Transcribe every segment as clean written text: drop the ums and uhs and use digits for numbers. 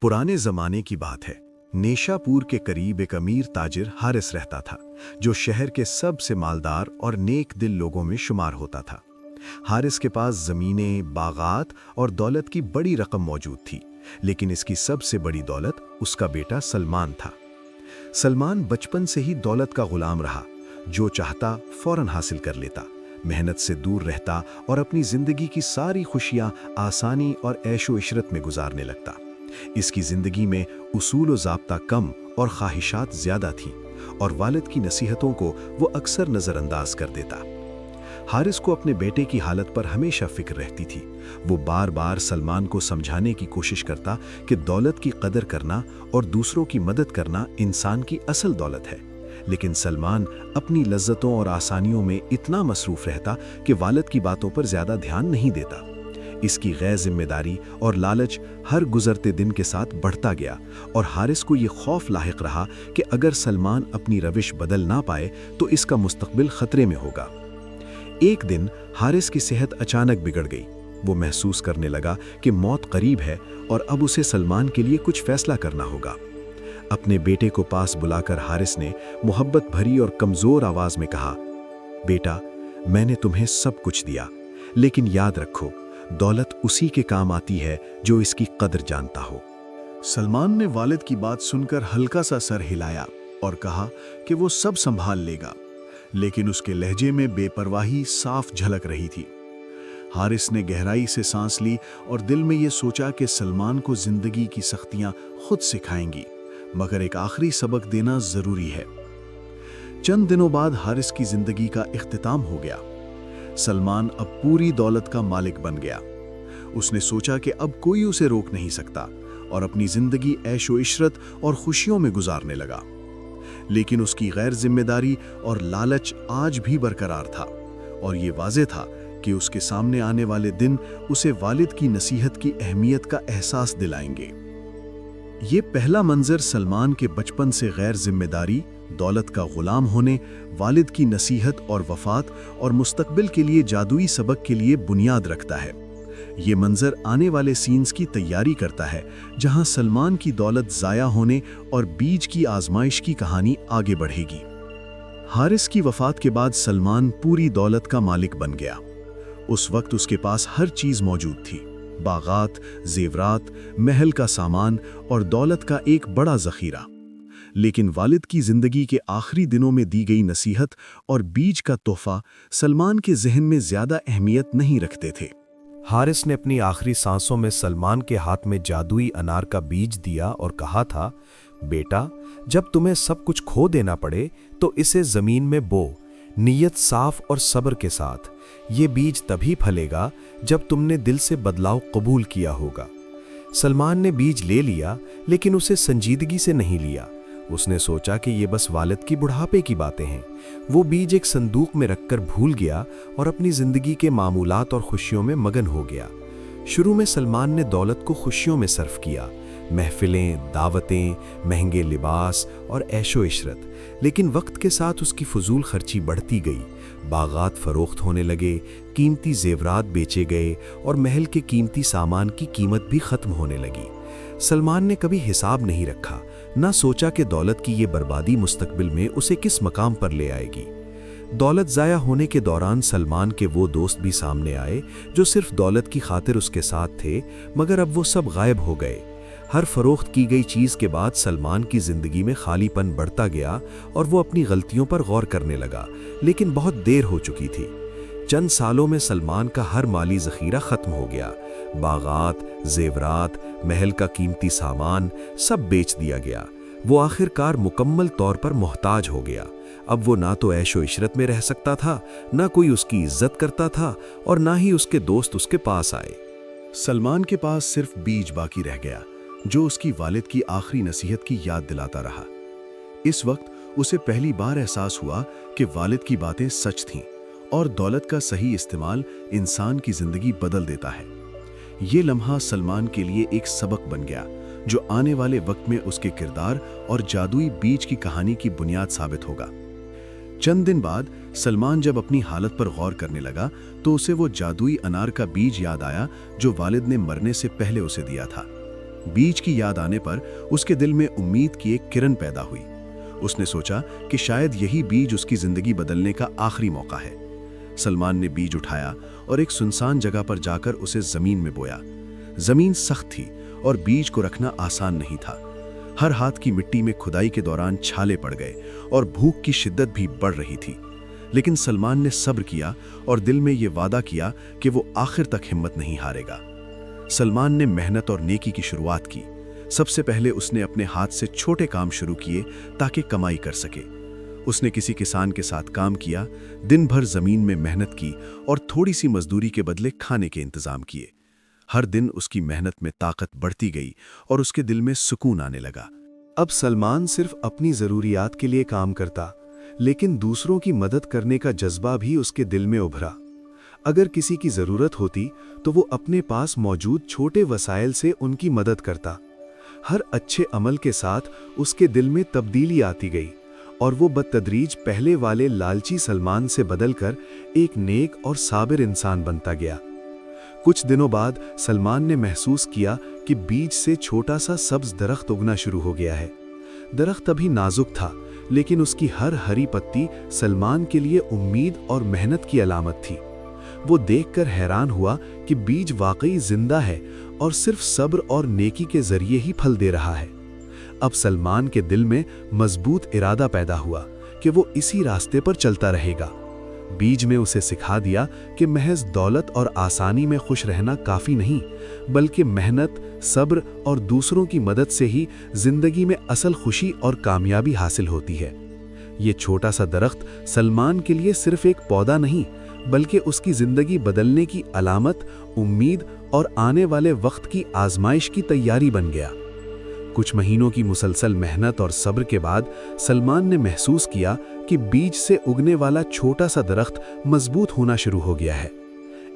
पुराने जमाने की बात है। नेशापुर के करीब एक अमीर ताजिर हारिस रहता था, जो शहर के सबसे मालदार और नेक दिल लोगों में शुमार होता था। हारिस के पास जमीनें, बागात और दौलत की बड़ी रकम मौजूद थी, लेकिन इसकी सबसे बड़ी दौलत उसका बेटा सलमान था। सलमान बचपन से ही दौलत का गुलाम रहा, जो चाहता फौरन हासिल कर लेता, मेहनत से दूर रहता और अपनी जिंदगी की सारी खुशियां आसानी और ऐशो इशरत में गुजारने लगता। इसकी जिंदगी में उसूल व ज़ाब्ता कम और ख्वाहिशात ज़्यादा थीं, और वालिद की नसीहतों को वो अक्सर नज़रअंदाज कर देता। हारिस को अपने बेटे की हालत पर हमेशा फिक्र रहती थी। वो बार बार सलमान को समझाने की कोशिश करता कि दौलत की कदर करना और दूसरों की मदद करना इंसान की असल दौलत है, लेकिन सलमान अपनी लज्जतों और आसानियों में इतना मसरूफ़ रहता कि वालिद की बातों पर ज़्यादा ध्यान नहीं देता। इसकी गैर जिम्मेदारी और लालच हर गुजरते दिन के साथ बढ़ता गया, और हारिस को ये खौफ लाहिक रहा कि अगर सलमान अपनी रविश बदल ना पाए तो इसका मुस्तकबिल खतरे में होगा। एक दिन हारिस की सेहत अचानक बिगड़ गई। वो महसूस करने लगा कि मौत करीब है और अब उसे सलमान के लिए कुछ फैसला करना होगा। अपने बेटे को पास बुलाकर हारिस ने मोहब्बत भरी और कमज़ोर आवाज़ में कहा, बेटा, मैंने तुम्हें सब कुछ दिया, लेकिन याद रखो, दौलत उसी के काम आती है जो इसकी कदर जानता हो। सलमान ने वालिद की बात सुनकर हल्का सा सर हिलाया और कहा कि वो सब संभाल लेगा, लेकिन उसके लहजे में बेपरवाही साफ झलक रही थी। हारिस ने गहराई से सांस ली और दिल में ये सोचा कि सलमान को जिंदगी की सख्तियां खुद सिखाएंगी, मगर एक आखिरी सबक देना जरूरी है। चंद दिनों बाद हारिस की जिंदगी का इख्तिताम हो गया। सलमान अब पूरी दौलत का मालिक बन गया। उसने सोचा कि अब कोई उसे रोक नहीं सकता, और अपनी जिंदगी ऐशो इशरत और खुशियों में गुजारने लगा। लेकिन उसकी गैर जिम्मेदारी और लालच आज भी बरकरार था, और ये वाज़ेह था कि उसके सामने आने वाले दिन उसे वालिद की नसीहत की अहमियत का एहसास दिलाएंगे। ये पहला मंजर सलमान के बचपन से गैर जिम्मेदारी, दौलत का गुलाम होने, वालिद की नसीहत और वफात और मुस्तकबिल के लिए जादुई सबक के लिए बुनियाद रखता है। ये मंजर आने वाले सीन्स की तैयारी करता है, जहां सलमान की दौलत ज़ाया होने और बीज की आजमाइश की कहानी आगे बढ़ेगी। हारिस की वफात के बाद सलमान पूरी दौलत का मालिक बन गया। उस वक्त उसके पास हर चीज़ मौजूद थी, बागात, जेवरात, महल का सामान और दौलत का एक बड़ा ज़ख़ीरा। लेकिन वालिद की ज़िंदगी के आखिरी दिनों में दी गई नसीहत और बीज का तोहफा सलमान के जहन में ज़्यादा अहमियत नहीं रखते थे। हारिस ने अपनी आखिरी सांसों में सलमान के हाथ में जादुई अनार का बीज दिया और कहा था, बेटा, जब तुम्हें सब कुछ खो देना पड़े तो इसे ज़मीन में बो, नीयत साफ और सब्र के साथ। ये बीज तभी फलेगा जब तुमने दिल से बदलाव कबूल किया होगा। सलमान ने बीज ले लिया, लेकिन उसे संजीदगी से नहीं लिया। उसने सोचा कि ये बस वालिद की बुढ़ापे की बातें हैं। वो बीज एक संदूक में रखकर भूल गया और अपनी जिंदगी के मामूलात और खुशियों में मगन हो गया। शुरू में सलमान ने दौलत को खुशियों में सर्फ किया, महफिलें, दावतें, महंगे लिबास और ऐशो इशरत। लेकिन वक्त के साथ उसकी फजूल खर्ची बढ़ती गई। बागात फरोख्त होने लगे, कीमती जेवरात बेचे गए और महल के कीमती सामान की कीमत भी खत्म होने लगी। सलमान ने कभी हिसाब नहीं रखा, ना सोचा कि दौलत की ये बर्बादी मुस्तकबिल में उसे किस मकाम पर ले आएगी। दौलत ज़ाया होने के दौरान सलमान के वो दोस्त भी सामने आए जो सिर्फ दौलत की खातिर उसके साथ थे, मगर अब वो सब गायब हो गए। हर फरोख्त की गई चीज़ के बाद सलमान की ज़िंदगी में खालीपन बढ़ता गया और वो अपनी गलतियों पर गौर करने लगा, लेकिन बहुत देर हो चुकी थी। चंद सालों में सलमान का हर माली ज़ख़ीरा ख़त्म हो गया। बागात, जेवरात, महल का कीमती सामान सब बेच दिया गया। वो आखिरकार मुकम्मल तौर पर मोहताज हो गया। अब वो ना तो ऐशो इशरत में रह सकता था, ना कोई उसकी इज्जत करता था, और ना ही उसके दोस्त उसके पास आए। सलमान के पास सिर्फ बीज बाकी रह गया, जो उसकी वालिद की आखिरी नसीहत की याद दिलाता रहा। इस वक्त उसे पहली बार एहसास हुआ कि वालिद की बातें सच थीं, और दौलत का सही इस्तेमाल इंसान की ज़िंदगी बदल देता है। ये लम्हा सलमान के लिए एक सबक बन गया, जो आने वाले वक्त में उसके किरदार और जादुई बीज की कहानी की बुनियाद साबित होगा। चंद दिन बाद सलमान जब अपनी हालत पर गौर करने लगा तो उसे वो जादुई अनार का बीज याद आया जो वालिद ने मरने से पहले उसे दिया था। बीज की याद आने पर उसके दिल में उम्मीद की एक किरण पैदा हुई। उसने सोचा कि शायद यही बीज उसकी जिंदगी बदलने का आखिरी मौका है। सलमान ने बीज उठाया और एक सुनसान जगह पर जाकर उसे जमीन में बोया। जमीन सख्त थी और बीज को रखना आसान नहीं था। हर हाथ की मिट्टी में खुदाई के दौरान छाले पड़ गए और भूख की शिद्दत भी बढ़ रही थी। लेकिन सलमान ने सब्र किया और दिल में ये वादा किया कि वो आखिर तक हिम्मत नहीं हारेगा। सलमान ने मेहनत और नेकी की शुरुआत की। सबसे पहले उसने अपने हाथ से छोटे काम शुरू किए ताकि कमाई कर सके। उसने किसी किसान के साथ काम किया, दिन भर जमीन में मेहनत की और थोड़ी सी मजदूरी के बदले खाने के इंतजाम किए। हर दिन उसकी मेहनत में ताकत बढ़ती गई और उसके दिल में सुकून आने लगा। अब सलमान सिर्फ अपनी ज़रूरियात के लिए काम करता, लेकिन दूसरों की मदद करने का जज्बा भी उसके दिल में उभरा। अगर किसी की ज़रूरत होती तो वो अपने पास मौजूद छोटे वसाइल से उनकी मदद करता। हर अच्छे अमल के साथ उसके दिल में तब्दीली आती गई और वो बदतदरीज पहले वाले लालची सलमान से बदलकर एक नेक और साबिर इंसान बनता गया। कुछ दिनों बाद सलमान ने महसूस किया कि बीज से छोटा सा सब्ज दरख्त उगना शुरू हो गया है। दरख्त अभी नाजुक था, लेकिन उसकी हर हरी पत्ती सलमान के लिए उम्मीद और मेहनत की अलामत थी। वो देखकर हैरान हुआ कि बीज वाकई जिंदा है और सिर्फ सब्र और नेकी के जरिए ही फल दे रहा है। अब सलमान के दिल में मजबूत इरादा पैदा हुआ कि वो इसी रास्ते पर चलता रहेगा। बीज में उसे सिखा दिया कि महज दौलत और आसानी में खुश रहना काफी नहीं, बल्कि मेहनत, सब्र और दूसरों की मदद से ही जिंदगी में असल खुशी और कामयाबी हासिल होती है। ये छोटा सा दरख्त सलमान के लिए सिर्फ एक पौधा नहीं, बल्कि उसकी जिंदगी बदलने की अलामत, उम्मीद और आने वाले वक्त की आजमाइश की तैयारी बन गया। कुछ महीनों की मुसलसल मेहनत और सब्र के बाद सलमान ने महसूस किया कि बीज से उगने वाला छोटा सा दरख्त मजबूत होना शुरू हो गया है।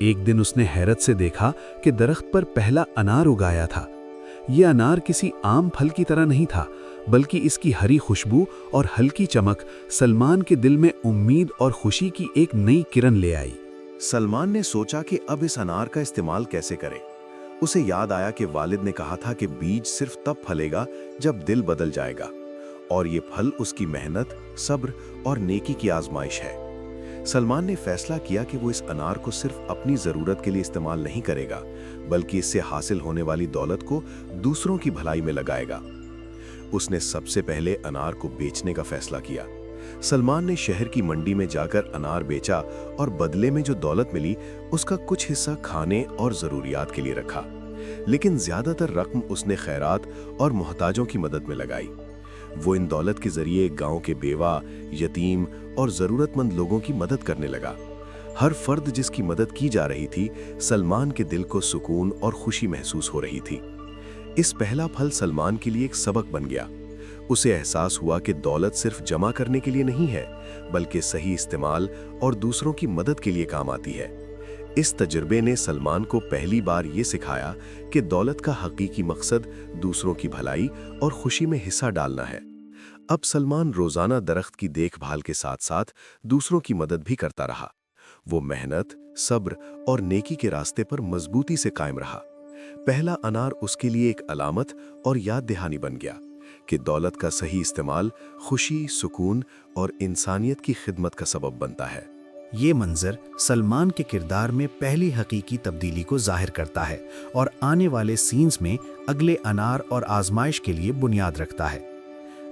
एक दिन उसने हैरत से देखा कि दरख्त पर पहला अनार उगाया था। यह अनार किसी आम फल की तरह नहीं था, बल्कि इसकी हरी खुशबू और हल्की चमक सलमान के दिल में उम्मीद और खुशी की एक नई किरण ले आई। सलमान ने सोचा कि अब इस अनार का इस्तेमाल कैसे करें। उसे याद आया कि वालिद ने कहा था कि बीज सिर्फ तब फलेगा जब दिल बदल जाएगा, और ये फल उसकी मेहनत, सब्र और नेकी की आजमाइश है। सलमान ने फैसला किया कि वो इस अनार को सिर्फ अपनी ज़रूरत के लिए इस्तेमाल नहीं करेगा, बल्कि इससे हासिल होने वाली दौलत को दूसरों की भलाई में लगाएगा। उसने सबसे पहले अनार को बेचने का फैसला किया। सलमान ने शहर की मंडी में जाकर अनार बेचा और बदले में जो दौलत मिली उसका कुछ हिस्सा खाने और ज़रूरियात के लिए रखा, लेकिन ज़्यादातर रकम उसने खैरात और मोहताजों की मदद में लगाई। वो इन दौलत के जरिए गांव के बेवा, यतीम और ज़रूरतमंद लोगों की मदद करने लगा। हर फर्द जिसकी मदद की जा रही थी, सलमान के दिल को सुकून और खुशी महसूस हो रही थी। इस पहला फल सलमान के लिए एक सबक बन गया। उसे एहसास हुआ कि दौलत सिर्फ जमा करने के लिए नहीं है, बल्कि सही इस्तेमाल और दूसरों की मदद के लिए काम आती है। इस तजुर्बे ने सलमान को पहली बार ये सिखाया कि दौलत का हकीकी मकसद दूसरों की भलाई और खुशी में हिस्सा डालना है। अब सलमान रोजाना दरख्त की देखभाल के साथ साथ दूसरों की मदद भी करता रहा। वो मेहनत, सब्र और नेकी के रास्ते पर मजबूती से कायम रहा। पहला अनार उसके लिए एक अलामत और याद दहानी बन गया कि दौलत का सही इस्तेमाल खुशी, सुकून और इंसानियत की खिदमत का सबब बनता है। ये मंजर सलमान के किरदार में पहली हकीकी तब्दीली को जाहिर करता है और आने वाले सीन्स में अगले अनार और आजमाइश के लिए बुनियाद रखता है।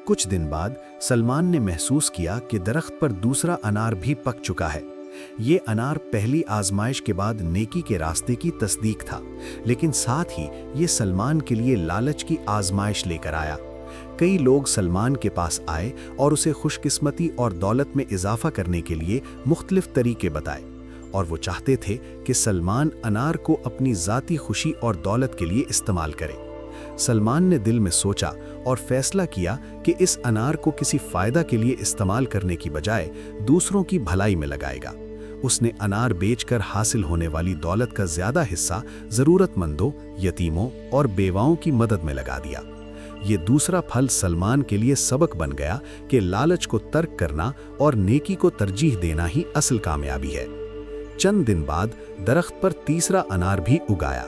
कुछ दिन बाद सलमान ने महसूस किया कि दरख्त पर दूसरा अनार भी पक चुका है। ये अनार पहली आजमाइश के बाद नेकी के रास्ते की तस्दीक था, लेकिन साथ ही ये सलमान के लिए लालच की आजमाइश लेकर आया। कई लोग सलमान के पास आए और उसे खुशकिस्मती और दौलत में इजाफा करने के लिए मुख्तलिफ तरीके बताए, और वो चाहते थे कि सलमान अनार को अपनी ज़ाती खुशी और दौलत के लिए इस्तेमाल करे। सलमान ने दिल में सोचा और फैसला किया कि इस अनार को किसी फ़ायदा के लिए इस्तेमाल करने की बजाय दूसरों की भलाई में लगाएगा। उसने अनार बेचकर हासिल होने वाली दौलत का ज़्यादा हिस्सा ज़रूरतमंदों, यतीमों और बेवाओं की मदद में लगा दिया। ये दूसरा फल सलमान के लिए सबक बन गया कि लालच को तर्क करना और नेकी को तरजीह देना ही असल कामयाबी है। चंद दिन बाद दरख्त पर तीसरा अनार भी उगाया।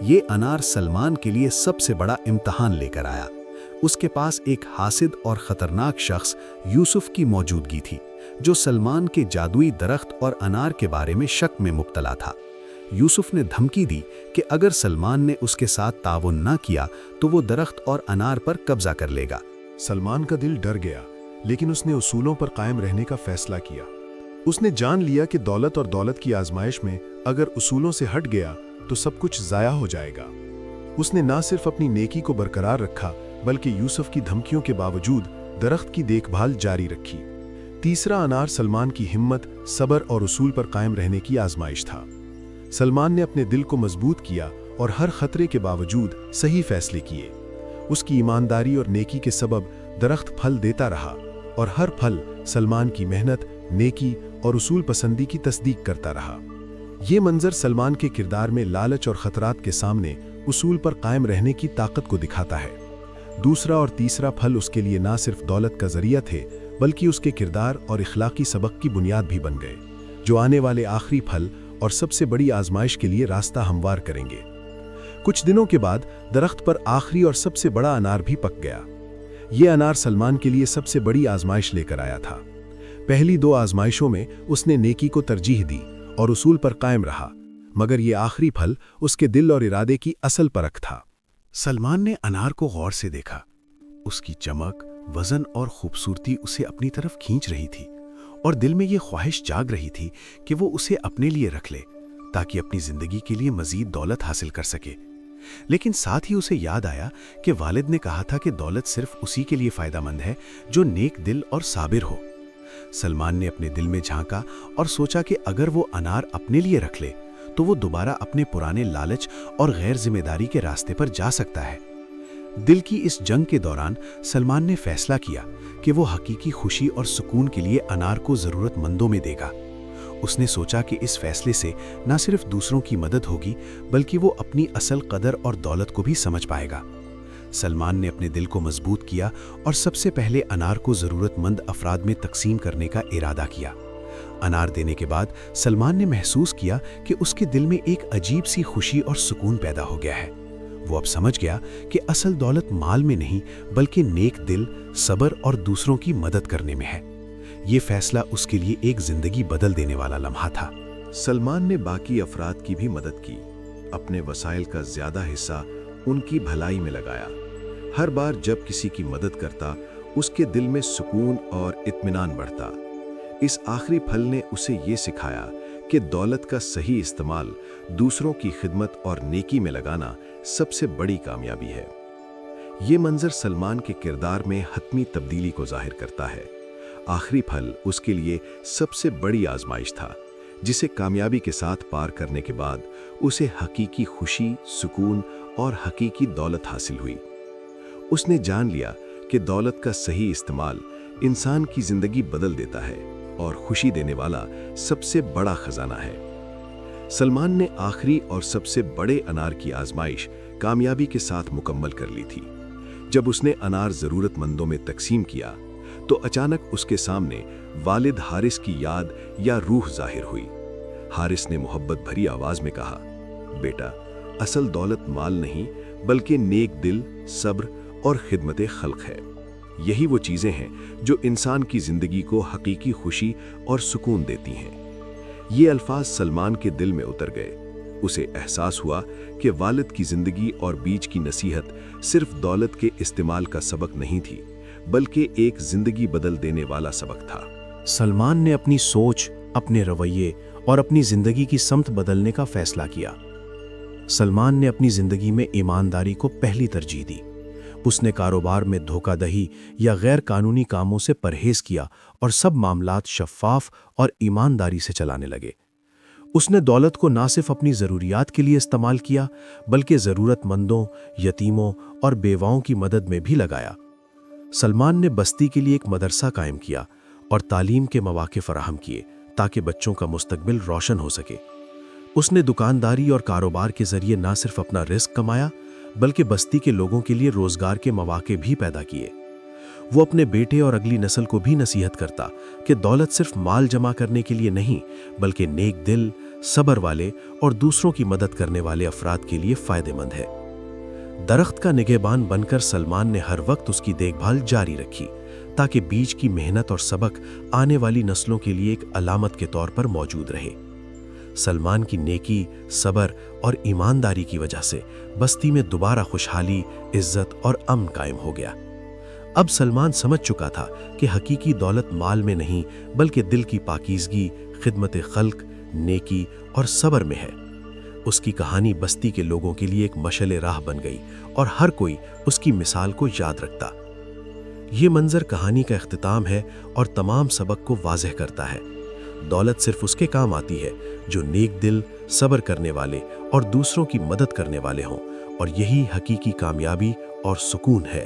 یہ انار سلمان کے لیے سب سے بڑا امتحان لے کر آیا۔ اس کے پاس ایک حاسد اور خطرناک شخص یوسف کی موجودگی تھی، جو سلمان کے جادوئی درخت اور انار کے بارے میں شک میں مبتلا تھا۔ یوسف نے دھمکی دی کہ اگر سلمان نے اس کے ساتھ تعاون نہ کیا تو وہ درخت اور انار پر قبضہ کر لے گا۔ سلمان کا دل ڈر گیا، لیکن اس نے اصولوں پر قائم رہنے کا فیصلہ کیا۔ اس نے جان لیا کہ دولت اور دولت کی آزمائش میں اگر اصولوں سے ہٹ گیا تو سب کچھ ضائع ہو جائے گا۔ اس نے نہ صرف اپنی نیکی کو برقرار رکھا بلکہ یوسف کی دھمکیوں کے باوجود درخت کی دیکھ بھال جاری رکھی۔ تیسرا انار سلمان کی ہمت، صبر اور اصول پر قائم رہنے کی آزمائش تھا۔ سلمان نے اپنے دل کو مضبوط کیا اور ہر خطرے کے باوجود صحیح فیصلے کیے۔ اس کی ایمانداری اور نیکی کے سبب درخت پھل دیتا رہا، اور ہر پھل سلمان کی محنت، نیکی اور اصول پسندی کی تصدیق کرتا رہا۔ یہ منظر سلمان کے کردار میں لالچ اور خطرات کے سامنے اصول پر قائم رہنے کی طاقت کو دکھاتا ہے۔ دوسرا اور تیسرا پھل اس کے لیے نہ صرف دولت کا ذریعہ تھے بلکہ اس کے کردار اور اخلاقی سبق کی بنیاد بھی بن گئے، جو آنے والے آخری پھل اور سب سے بڑی آزمائش کے لیے راستہ ہموار کریں گے۔ کچھ دنوں کے بعد درخت پر آخری اور سب سے بڑا انار بھی پک گیا۔ یہ انار سلمان کے لیے سب سے بڑی آزمائش لے کر آیا تھا۔ پہلی دو آزمائشوں میں اس نے نیکی کو ترجیح دی اور اصول پر قائم رہا، مگر یہ آخری پھل اس کے دل اور ارادے کی اصل پرکھ تھا۔ سلمان نے انار کو غور سے دیکھا۔ اس کی چمک، وزن اور خوبصورتی اسے اپنی طرف کھینچ رہی تھی، اور دل میں یہ خواہش جاگ رہی تھی کہ وہ اسے اپنے لیے رکھ لے تاکہ اپنی زندگی کے لیے مزید دولت حاصل کر سکے۔ لیکن ساتھ ہی اسے یاد آیا کہ والد نے کہا تھا کہ دولت صرف اسی کے لیے فائدہ مند ہے جو نیک دل اور صابر ہو۔ سلمان نے اپنے دل میں جھانکا اور سوچا کہ اگر وہ انار اپنے لیے رکھ لے تو وہ دوبارہ اپنے پرانے لالچ اور غیر ذمہ داری کے راستے پر جا سکتا ہے۔ دل کی اس جنگ کے دوران سلمان نے فیصلہ کیا کہ وہ حقیقی خوشی اور سکون کے لیے انار کو ضرورت مندوں میں دے گا۔ اس نے سوچا کہ اس فیصلے سے نہ صرف دوسروں کی مدد ہوگی بلکہ وہ اپنی اصل قدر اور دولت کو بھی سمجھ پائے گا۔ سلمان نے اپنے دل کو مضبوط کیا اور سب سے پہلے انار کو ضرورت مند افراد میں تقسیم کرنے کا ارادہ کیا۔ انار دینے کے بعد سلمان نے محسوس کیا کہ اس کے دل میں ایک عجیب سی خوشی اور سکون پیدا ہو گیا ہے۔ وہ اب سمجھ گیا کہ اصل دولت مال میں نہیں بلکہ نیک دل، صبر اور دوسروں کی مدد کرنے میں ہے۔ یہ فیصلہ اس کے لیے ایک زندگی بدل دینے والا لمحہ تھا۔ سلمان نے باقی افراد کی بھی مدد کی، اپنے وسائل کا زیادہ حصہ ان کی بھلائی میں لگایا۔ ہر بار جب کسی کی مدد کرتا، اس کے دل میں سکون اور اطمینان بڑھتا۔ اس آخری پھل نے اسے یہ سکھایا کہ دولت کا صحیح استعمال، دوسروں کی خدمت اور نیکی میں لگانا سب سے بڑی کامیابی ہے۔ یہ منظر سلمان کے کردار میں حتمی تبدیلی کو ظاہر کرتا ہے۔ آخری پھل اس کے لیے سب سے بڑی آزمائش تھا، جسے کامیابی کے ساتھ پار کرنے کے بعد اسے حقیقی خوشی، سکون اور حقیقی دولت حاصل ہوئی۔ اس نے جان لیا کہ دولت کا صحیح استعمال انسان کی زندگی بدل دیتا ہے اور خوشی دینے والا سب سے بڑا خزانہ ہے۔ سلمان نے آخری اور سب سے بڑے انار کی آزمائش کامیابی کے ساتھ مکمل کر لی تھی۔ جب اس نے انار ضرورت مندوں میں تقسیم کیا تو اچانک اس کے سامنے والد حارث کی یاد یا روح ظاہر ہوئی۔ حارث نے محبت بھری آواز میں کہا، بیٹا، اصل دولت مال نہیں بلکہ نیک دل، صبر اور خدمت خلق ہے۔ یہی وہ چیزیں ہیں جو انسان کی زندگی کو حقیقی خوشی اور سکون دیتی ہیں۔ یہ الفاظ سلمان کے دل میں اتر گئے۔ اسے احساس ہوا کہ والد کی زندگی اور بیچ کی نصیحت صرف دولت کے استعمال کا سبق نہیں تھی بلکہ ایک زندگی بدل دینے والا سبق تھا۔ سلمان نے اپنی سوچ، اپنے رویے اور اپنی زندگی کی سمت بدلنے کا فیصلہ کیا۔ سلمان نے اپنی زندگی میں ایمانداری کو پہلی ترجیح دی۔ اس نے کاروبار میں دھوکہ دہی یا غیر قانونی کاموں سے پرہیز کیا اور سب معاملات شفاف اور ایمانداری سے چلانے لگے۔ اس نے دولت کو نہ صرف اپنی ضروریات کے لیے استعمال کیا بلکہ ضرورت مندوں، یتیموں اور بیواؤں کی مدد میں بھی لگایا۔ سلمان نے بستی کے لیے ایک مدرسہ قائم کیا اور تعلیم کے مواقع فراہم کیے تاکہ بچوں کا مستقبل روشن ہو سکے۔ اس نے دکانداری اور کاروبار کے ذریعے نہ صرف اپنا رزق کمایا بلکہ بستی کے لوگوں کے لیے روزگار کے مواقع بھی پیدا کیے۔ وہ اپنے بیٹے اور اگلی نسل کو بھی نصیحت کرتا کہ دولت صرف مال جمع کرنے کے لیے نہیں بلکہ نیک دل، صبر والے اور دوسروں کی مدد کرنے والے افراد کے لیے فائدہ مند ہے۔ درخت کا نگہبان بن کر سلمان نے ہر وقت اس کی دیکھ بھال جاری رکھی تاکہ بیج کی محنت اور سبق آنے والی نسلوں کے لیے ایک علامت کے طور پر موجود رہے۔ سلمان کی نیکی، صبر اور ایمانداری کی وجہ سے بستی میں دوبارہ خوشحالی، عزت اور امن قائم ہو گیا۔ اب سلمان سمجھ چکا تھا کہ حقیقی دولت مال میں نہیں بلکہ دل کی پاکیزگی، خدمت خلق، نیکی اور صبر میں ہے۔ اس کی کہانی بستی کے لوگوں کے لیے ایک مشعل راہ بن گئی اور ہر کوئی اس کی مثال کو یاد رکھتا۔ یہ منظر کہانی کا اختتام ہے اور تمام سبق کو واضح کرتا ہے۔ دولت صرف اس کے کام آتی ہے جو نیک دل، صبر کرنے والے اور دوسروں کی مدد کرنے والے ہوں، اور یہی حقیقی کامیابی اور سکون ہے۔